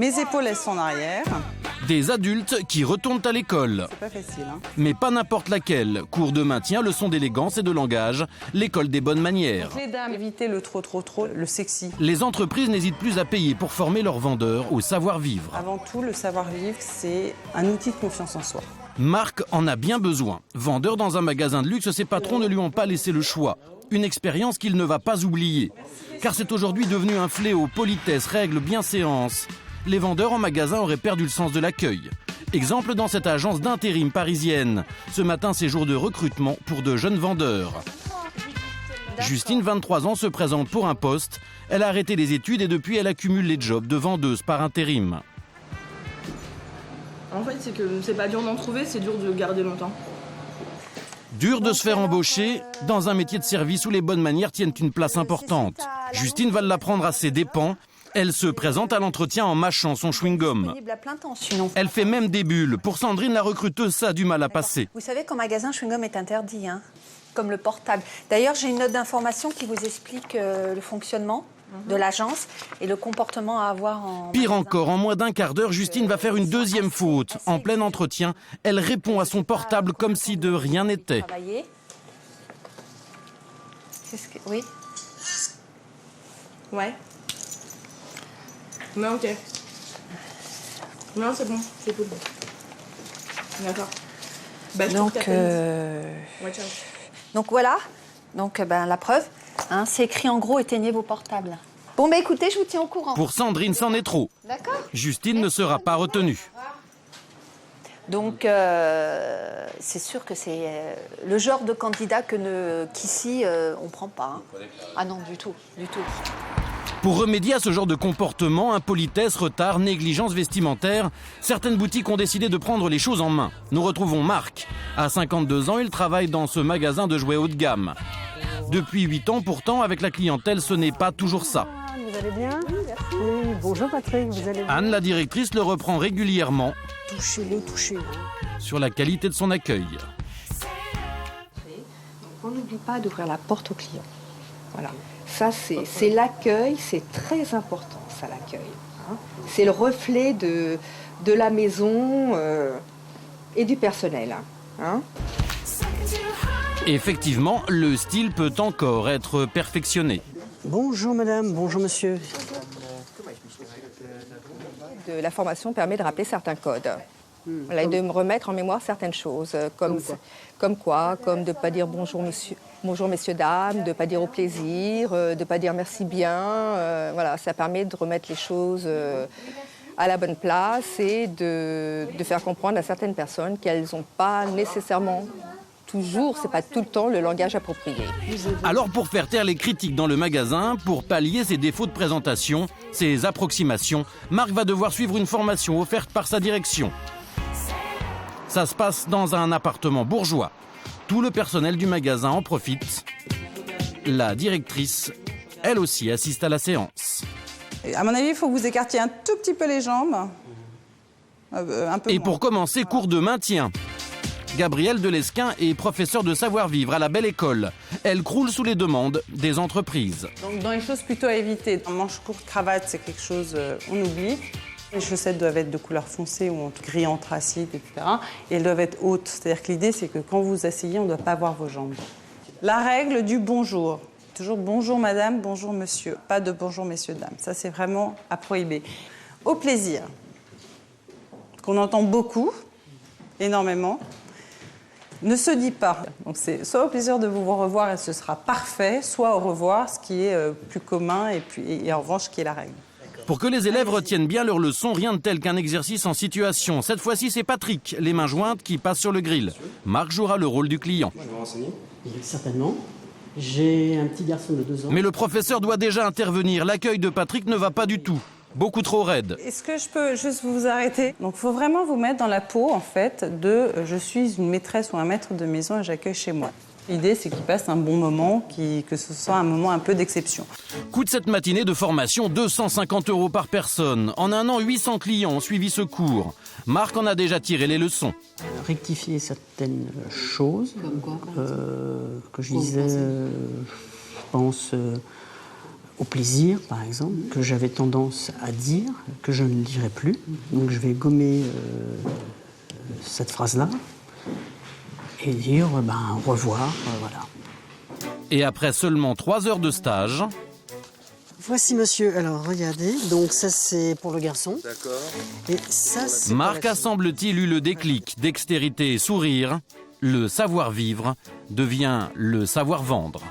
Mes épaules, elles sont en arrière. Des adultes qui retournent à l'école. C'est pas facile, hein. Mais pas n'importe laquelle. Cours de maintien, leçons d'élégance et de langage. L'école des bonnes manières. Les dames, évitez le trop, le sexy. Les entreprises n'hésitent plus à payer pour former leurs vendeurs au savoir-vivre. Avant tout, le savoir-vivre, c'est un outil de confiance en soi. Marc en a bien besoin. Vendeur dans un magasin de luxe, ses patrons ne lui ont pas laissé le choix. Une expérience qu'il ne va pas oublier. Car c'est aujourd'hui devenu un fléau. Politesse, règles, bienséance. Les vendeurs en magasin auraient perdu le sens de l'accueil. Exemple dans cette agence d'intérim parisienne. Ce matin, c'est jour de recrutement pour de jeunes vendeurs. Justine, 23 ans, se présente pour un poste. Elle a arrêté les études et depuis, elle accumule les jobs de vendeuse par intérim. En fait, c'est que c'est pas dur d'en trouver, c'est dur de le garder longtemps. Dur de se faire embaucher dans un métier de service où les bonnes manières tiennent une place importante. Justine va l'apprendre à ses dépens. Elle se présente à l'entretien en mâchant son chewing-gum. Elle fait même des bulles. Pour Sandrine, la recruteuse, ça a du mal à passer. Vous savez qu'en magasin, le chewing-gum est interdit, hein, comme le portable. D'ailleurs, j'ai une note d'information qui vous explique le fonctionnement de l'agence et le comportement à avoir en Pire magasin. encore, en moins d'un quart d'heure, Justine va faire une deuxième faute. En plein entretien, elle répond à son portable comme si de rien n'était. Oui. Ouais. Mais ok. Non, c'est bon, c'est cool. D'accord. Bah, je trouve Donc, Ouais, ciao. donc voilà. Donc la preuve, hein, c'est écrit en gros, éteignez vos portables. Bon, bah écoutez, je vous tiens au courant. Pour Sandrine, c'en est trop. D'accord. Justine ne sera pas retenue. Donc, c'est sûr que c'est le genre de candidat qu'ici, on ne prend pas. Hein. Ah non, du tout, du tout. Pour remédier à ce genre de comportement, impolitesse, retard, négligence vestimentaire, certaines boutiques ont décidé de prendre les choses en main. Nous retrouvons Marc. À 52 ans, il travaille dans ce magasin de jouets haut de gamme. Depuis 8 ans, pourtant, avec la clientèle, ce n'est pas toujours ça. Vous allez bien? Oui, bonjour Patrick, vous allez bien? Anne, la directrice, le reprend régulièrement Touchez-le, touchez-le. sur la qualité de son accueil. On n'oublie pas d'ouvrir la porte au client. Voilà. Ça, c'est l'accueil, c'est très important, ça, l'accueil. Hein. C'est le reflet de la maison et du personnel. Hein. Effectivement, le style peut encore être perfectionné. Bonjour madame, bonjour monsieur. La formation permet de rappeler certains codes. Voilà, et de me remettre en mémoire certaines choses, comme de ne pas dire bonjour messieurs, dames, de ne pas dire au plaisir, de ne pas dire merci bien. Voilà, ça permet de remettre les choses à la bonne place et de faire comprendre à certaines personnes qu'elles n'ont pas nécessairement toujours, c'est pas tout le temps le langage approprié. Alors pour faire taire les critiques dans le magasin, pour pallier ses défauts de présentation, ses approximations, Marc va devoir suivre une formation offerte par sa direction. Ça se passe dans un appartement bourgeois. Tout le personnel du magasin en profite. La directrice, elle aussi, assiste à la séance. Et à mon avis, il faut que vous écartiez un tout petit peu les jambes. Un peu Et moins. pour commencer, cours de maintien. Gabrielle Delesquin est professeure de savoir-vivre à la Belle École. Elle croule sous les demandes des entreprises. Donc dans les choses plutôt à éviter, un manche court, cravate, c'est quelque chose on oublie. Les chaussettes doivent être de couleur foncée ou en gris anthracite, etc. Et elles doivent être hautes. C'est-à-dire que l'idée, c'est que quand vous vous asseyez, on ne doit pas voir vos jambes. La règle du bonjour. Toujours bonjour madame, bonjour monsieur. Pas de bonjour messieurs, dames. Ça, c'est vraiment à prohiber. Au plaisir, qu'on entend beaucoup, énormément, ne se dit pas. Donc c'est soit au plaisir de vous revoir et ce sera parfait, soit au revoir, ce qui est plus commun et en revanche, ce qui est la règle. Pour que les élèves retiennent bien leur leçon, rien de tel qu'un exercice en situation. Cette fois-ci, c'est Patrick, les mains jointes, qui passe sur le grill. Marc jouera le rôle du client. Certainement. J'ai un petit garçon de 2 ans. Mais le professeur doit déjà intervenir. L'accueil de Patrick ne va pas du tout. Beaucoup trop raide. Est-ce que je peux juste vous arrêter? Donc, il faut vraiment vous mettre dans la peau, en fait, de je suis une maîtresse ou un maître de maison et j'accueille chez moi. L'idée, c'est qu'il passe un bon moment, que ce soit un moment un peu d'exception. Coût de cette matinée de formation, 250 € par personne. En un an, 800 clients ont suivi ce cours. Marc en a déjà tiré les leçons. Rectifier certaines choses. Comme quoi, que je disais, je pense, au plaisir, par exemple, que j'avais tendance à dire, que je ne dirai plus. Donc je vais gommer cette phrase-là et dire au revoir, voilà. Et après seulement 3 heures de stage, Voici monsieur, alors regardez, donc ça c'est pour le garçon. D'accord. Et ça c'est... Marc a semble-t-il eu le déclic, dextérité et sourire. Le savoir-vivre devient le savoir-vendre.